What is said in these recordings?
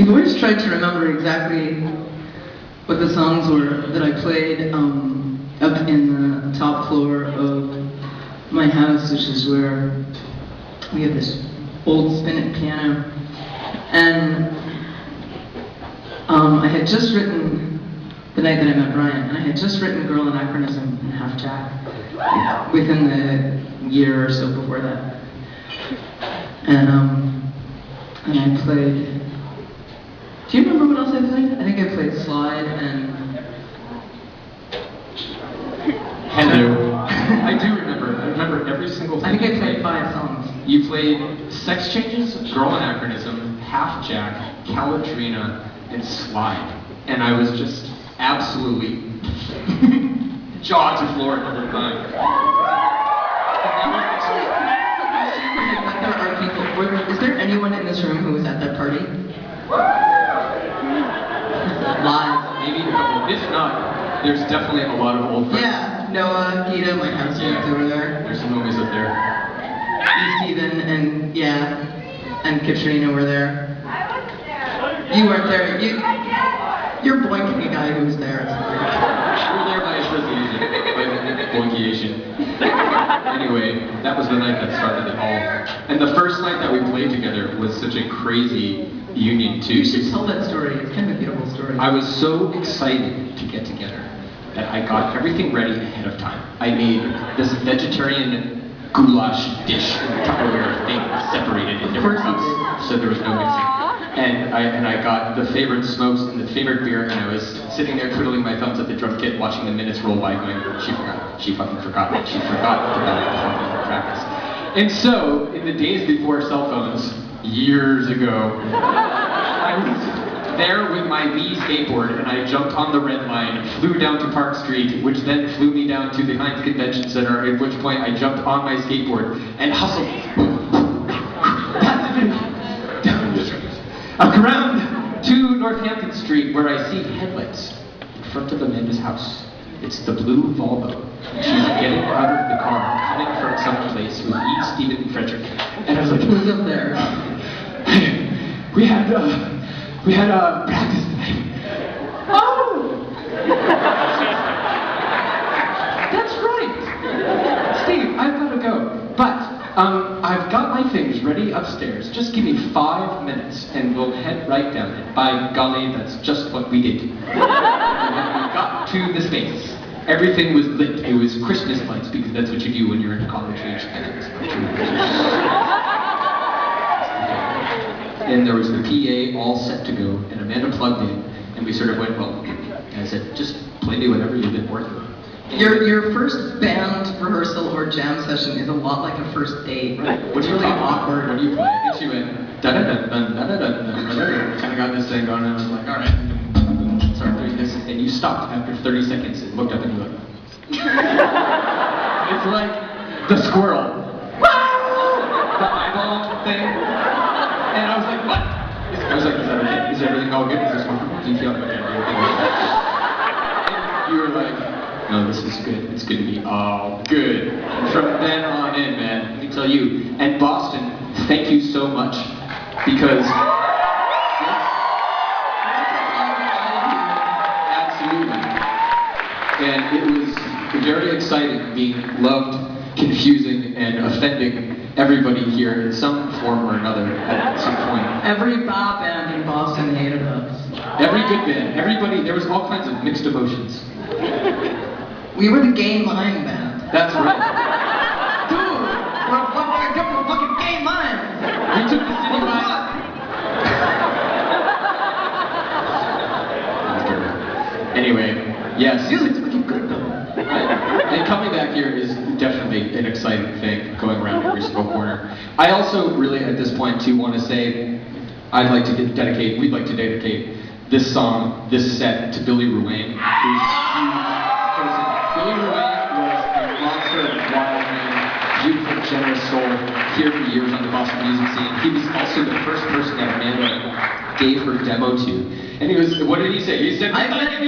We've always tried to remember exactly what the songs were that I played up in the top floor of my house, which is where we have this old spinet piano. And I had just written, the night that I met Brian, and I had just written Girl Anachronism and Half Jack within the year or so before that. And I played, do you remember what else I played? I think I played Slide and... Hello. I do remember. I remember every single thing. I think I played 5 songs. You played Sex Changes, Girl Anachronism, Half Jack, Caladrina, and Slide. And I was just absolutely jaw to floor at the time. There are people. Is there anyone in this room who was at that party? Live. Maybe a couple. If not, there's definitely a lot of old friends. Yeah, Noah, Gita, my housemates over there. There's some homies up there. Steven and and Katrina were there. I wasn't there. You weren't there. You're boinking a guy who was there. We're there by association, by boinkiation. Anyway, that was the night that started it all. And the first night that we played together was such a crazy union too. You should tell that story. It's kind of a beautiful story. I was so excited to get together that I got everything ready ahead of time. I made this vegetarian goulash dish in a Tupperware thing separated in different cups, so there was no mixing. And I got the favorite smokes and the favorite beer, and I was sitting there twiddling my thumbs at the drum kit, watching the minutes roll by, going, she forgot, she fucking forgot, she forgot about fucking practice. And so, in the days before cell phones, years ago, I was there with my Lee skateboard, and I jumped on the red line, flew down to Park Street, which then flew me down to the Heinz Convention Center, at which point I jumped on my skateboard and hustled down the street, around to Northampton Street, where I see headlights in front of Amanda's house. It's the blue Volvo. She's getting out of the car, coming from some place with E. Stephen Frederick. And I was like, Who's up there? we had practice tonight. Oh! That's right. Steve, I've got to go. But I've got my things ready upstairs. Just give me 5 minutes and we'll head right down. And by golly, that's just what we did. And when we got to the space, everything was lit. It was Christmas lights, because that's what you do when you're in college age. And there was the PA all set to go, and Amanda plugged in, and we sort of went, well, and I said, just play me whatever you've been working on. Your first band rehearsal or jam session is a lot like a first date. What's really awkward. What do you play? And she went, da-da-dun-dun, da-da-dun-dun, da-da-dun. Kind of got this thing going, and I was like, all right, start doing this. And you stopped after 30 seconds and looked up and you went, it's like the squirrel. The eyeball thing. And I was like, what? I was like, is that okay? Is everything all good? Is this comfortable? Do you feel okay? And you were like, no, this is good. It's going to be all good. And from then on in, man, let me tell you. And Boston, thank you so much. Because... absolutely. And it was very exciting being loved, confusing, and offending everybody here in some form or another at some point. Every bar band in Boston hated us. Every good band, everybody, there was all kinds of mixed emotions. We were the gay mime band. That's right. Dude, we're fucking gay mime. We took the city by... Anyway, yes. Music's fucking good though. And coming back here is definitely an exciting thing, going around every single corner. I also really, at this point, too, want to say, we'd like to dedicate this song, this set, to Billy Ruane, who's a huge person. Billy Ruane was a monster, wild man, beautiful, generous soul, here for years on the Boston music scene. He was also the first person that Amanda gave her demo to. And he was, what did he say? He said, I met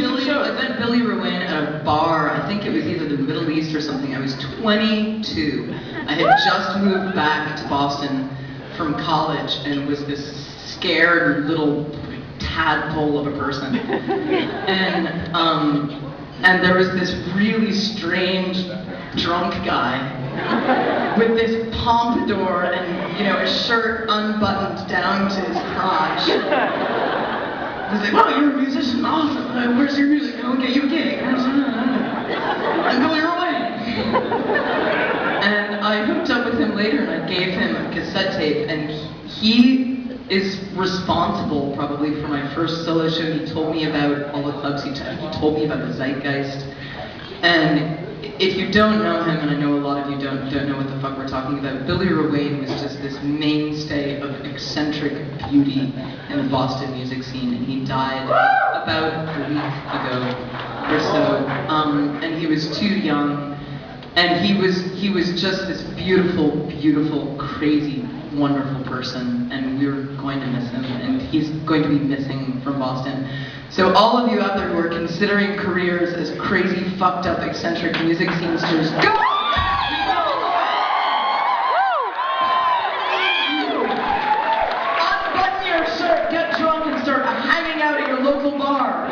Billy Ruane at a bar. I think it was either the Middle East or something. I was 22. I had just moved back to Boston from college and was this scared little tadpole of a person. And there was this really strange drunk guy with this pompadour and, you know, a shirt unbuttoned down to his crotch. He's like, "Wow, you're a musician, awesome. Where's your music? I'll get you a gig." I'm Billy Ruane. And I hooked up with him later and I gave him a cassette tape, and he is responsible probably for my first solo show. He told me about all the clubs he told me about the zeitgeist. And if you don't know him, and I know a lot of you don't know what the fuck we're talking about, Billy Ruane was just this mainstay of eccentric beauty in the Boston music scene, and he died about a week ago or so. And he was too young, and he was just this beautiful, beautiful, crazy, wonderful person, and we were going to miss him, and he's going to be missing from Boston. So all of you out there who are considering careers as crazy, fucked up, eccentric music scenesters, go! Unbutton your shirt, get drunk, and start hanging out at your local bar.